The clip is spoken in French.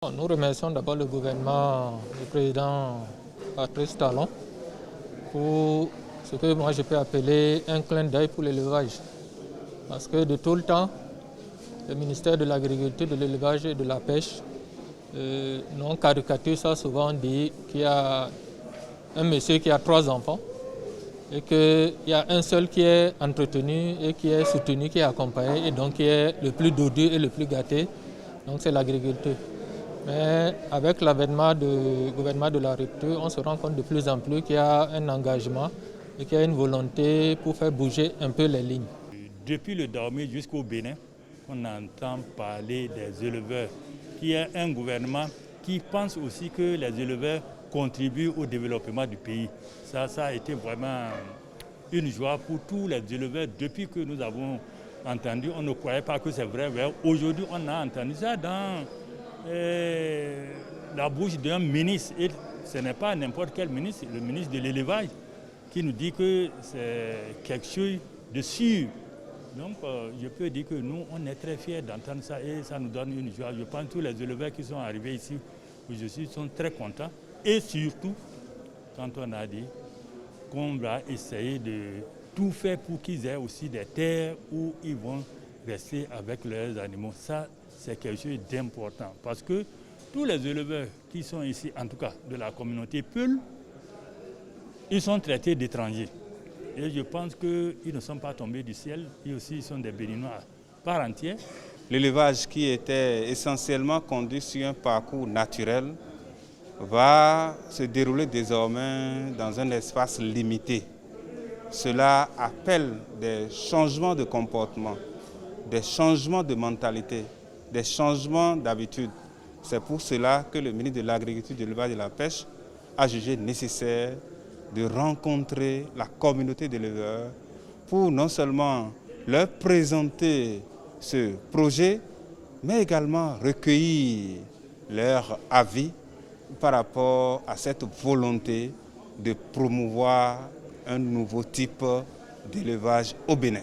Nous remercions d'abord le gouvernement, le président Patrice Talon, pour ce que moi je peux appeler un clin d'œil pour l'élevage. Parce que de tout le temps, le ministère de l'Agriculture, de l'Élevage et de la Pêche, nous caricature ça souvent, dit qu'il y a un monsieur qui a 3 enfants et qu'il y a un seul qui est entretenu et qui est soutenu, qui est accompagné et donc qui est le plus dodu et le plus gâté, donc c'est l'agriculture. Mais avec l'avènement du gouvernement de la République, on se rend compte de plus en plus qu'il y a un engagement et qu'il y a une volonté pour faire bouger un peu les lignes. Depuis le Dahomey jusqu'au Bénin, on entend parler des éleveurs, qu'il y a un gouvernement qui pense aussi que les éleveurs contribuent au développement du pays. Ça a été vraiment une joie pour tous les éleveurs. Depuis que nous avons entendu, on ne croyait pas que c'est vrai. Aujourd'hui, on a entendu ça dans la bouche d'un ministre, et ce n'est pas n'importe quel ministre, le ministre de l'élevage, qui nous dit que c'est quelque chose de sûr. Donc je peux dire que nous, on est très fiers d'entendre ça et ça nous donne une joie. Je pense que tous les éleveurs qui sont arrivés ici aujourd'hui sont très contents. Et surtout, quand on a dit qu'on va essayer de tout faire pour qu'ils aient aussi des terres où ils vont rester avec leurs animaux. Ça, c'est quelque chose d'important parce que tous les éleveurs qui sont ici, en tout cas de la communauté Peul, ils sont traités d'étrangers. Et je pense qu'ils ne sont pas tombés du ciel, ils aussi sont des Béninois à part entière. L'élevage qui était essentiellement conduit sur un parcours naturel va se dérouler désormais dans un espace limité. Cela appelle des changements de comportement, des changements de mentalité, des changements d'habitude. C'est pour cela que le ministre de l'Agriculture, de l'Élevage et de la Pêche a jugé nécessaire de rencontrer la communauté d'éleveurs pour non seulement leur présenter ce projet, mais également recueillir leur avis par rapport à cette volonté de promouvoir un nouveau type d'élevage au Bénin.